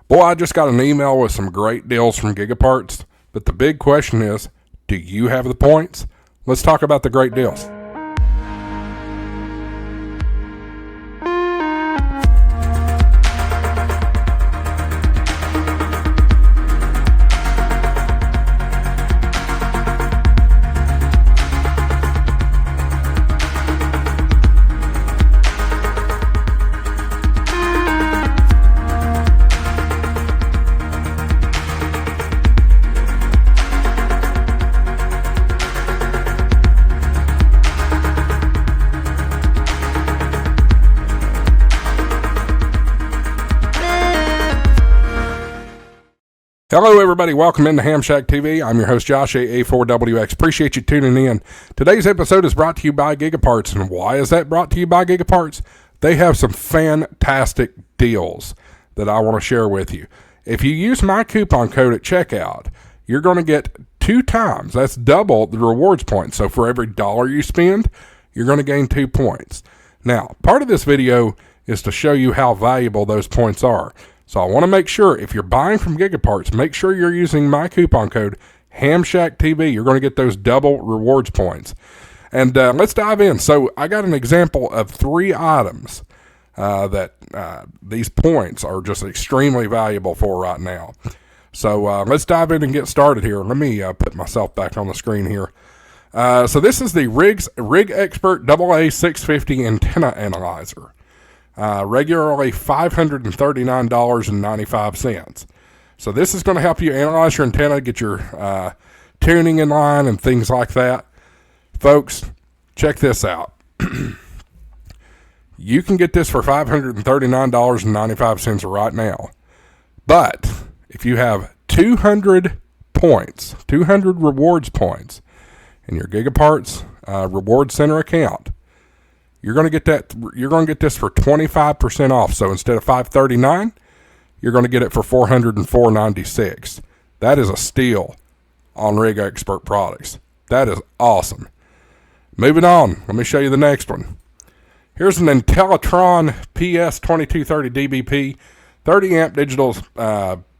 Boy, I just got an email with some great deals from GigaParts, but the big question is, do you have the points? Let's talk about the great deals. Hello everybody, welcome into HamShackTV. I'm your host Josh, AA4WX. Appreciate you tuning in. Today's episode is brought to you by GigaParts, and why is that brought to you by GigaParts? They have some fantastic deals that I want to share with you. If you use my coupon code at checkout, you're going to get 2 times, that's double the rewards points. So for every $1 you spend, you're going to gain 2 points. Now, part of this video is to show you how valuable those points are. So I want to make sure, if you're buying from GigaParts, make sure you're using my coupon code HamShackTV. You're going to get those double rewards points. And let's dive in. So I got an example of 3 items that these points are just extremely valuable for right now. So let's dive in and get started here. Let me put myself back on the screen here. So this is the RigExpert AA-650 Antenna Analyzer. Regularly $539.95. So this is going to help you analyze your antenna, get your tuning in line and things like that. Folks, check this out. You can get this for $539.95 right now. But if you have 200 points, 200 rewards points in your GigaParts Reward Center account, you're going to get that. You're going to get this for 25% off. So instead of $539, you're going to get it for $404.96. That is a steal on RigExpert products. That is awesome. Moving on, let me show you the next one. Here's an Astron PZ-2230 DBP 30 amp digital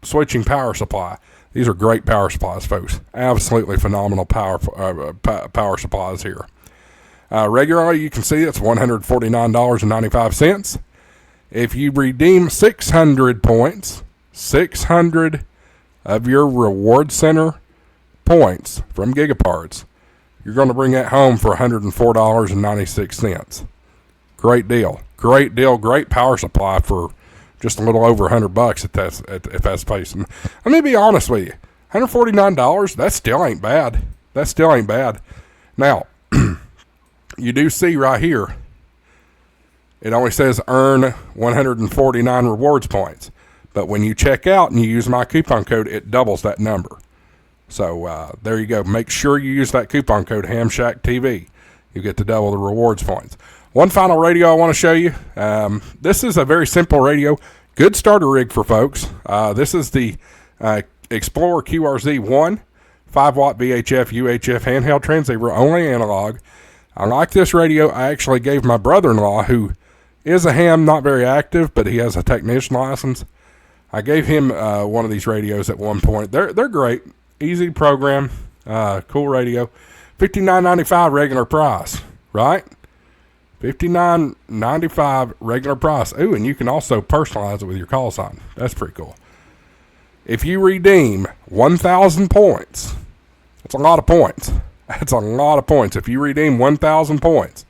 switching power supply. These are great power supplies, folks. Absolutely phenomenal power supplies here. Regularly, you can see it's $149.95. If you redeem 600 points, 600 of your reward center points from GigaParts, you're going to bring that home for $104.96. Great deal. Great deal. Great power supply for just a little over $100 if that's facing. Let me be honest with you. $149, that still ain't bad. That still ain't bad. Now, you do see right here, it only says earn 149 rewards points. But when you check out and you use my coupon code, it doubles that number. So there you go. Make sure you use that coupon code HamShackTV. You get to double the rewards points. One final radio I want to show you. This is a very simple radio. Good starter rig for folks. This is the Explorer QRZ1 5-watt VHF UHF handheld transceiver, only analog. I like this radio. I actually gave my brother-in-law, who is a ham, not very active, but he has a technician license. I gave him one of these radios at one point. They're great. Easy to program. Cool radio. $59.95 regular price, right? $59.95 regular price. Ooh, and you can also personalize it with your call sign. That's pretty cool. If you redeem 1,000 points, that's a lot of points. That's a lot of points. If you redeem 1,000 points,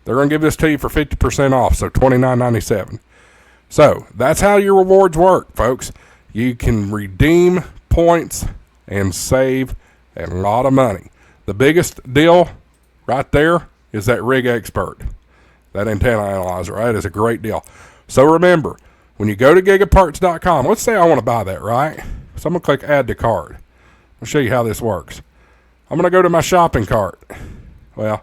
they're going to give this to you for 50% off, so $29.97. So that's how your rewards work, folks. You can redeem points and save a lot of money. The biggest deal right there is that RigExpert, that antenna analyzer. That is a great deal. So remember, when you go to GigaParts.com, let's say I want to buy that, right? So I'm going to click Add to Cart. I'll show you how this works. I'm going to go to my shopping cart. Well,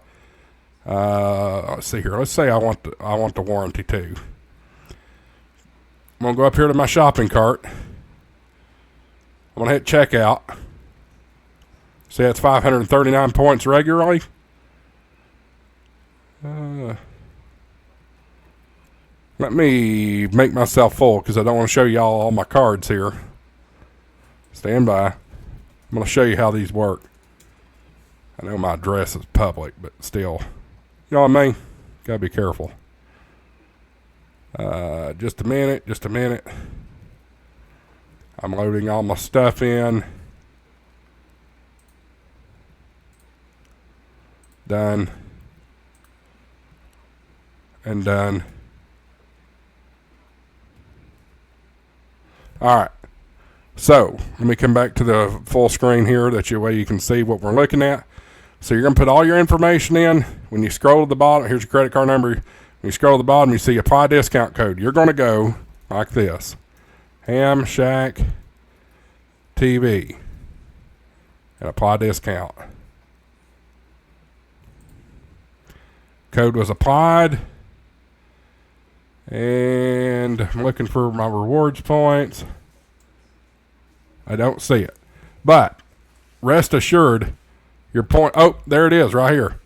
let's see here. Let's say I want the warranty too. I'm going to go up here to my shopping cart. I'm going to hit checkout. See, that's 539 points regularly. Let me make myself full because I don't want to show y'all all my cards here. Stand by. I'm going to show you how these work. I know my address is public, but still. You know what I mean? Gotta be careful. Just a minute. I'm loading all my stuff in. Done. And done. Alright. So, let me come back to the full screen here. That way you can see what we're looking at. So you're going to put all your information in. When you scroll to the bottom, here's your credit card number. When you scroll to the bottom, you see apply discount code. You're going to go like this. HamShackTV. And apply discount. Code was applied. And I'm looking for my rewards points. I don't see it. But rest assured, your point, oh, there it is right here.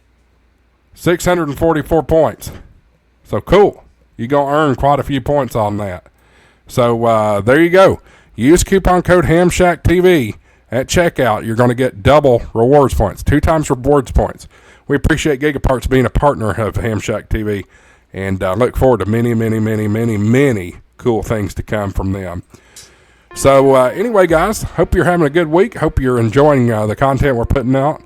644 points. So cool. You're going to earn quite a few points on that. So there you go. Use coupon code HamShackTV at checkout. You're going to get double rewards points. 2 times rewards points. We appreciate GigaParts being a partner of HamShackTV. And look forward to many cool things to come from them. So anyway, guys, hope you're having a good week. Hope you're enjoying the content we're putting out.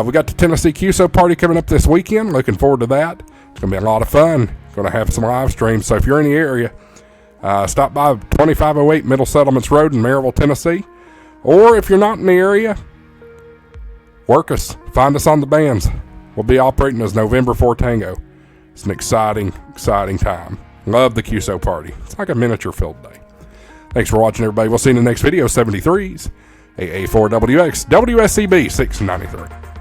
We got the Tennessee QSO party coming up this weekend. Looking forward to that. It's going to be a lot of fun. Going to have some live streams. So if you're in the area, stop by 2508 Middle Settlements Road in Maryville, Tennessee. Or if you're not in the area, work us. Find us on the bands. We'll be operating as November 4 Tango. It's an exciting time. Love the QSO party. It's like a miniature field day. Thanks for watching, everybody. We'll see you in the next video. 73s, AA4WX, WSCB 693.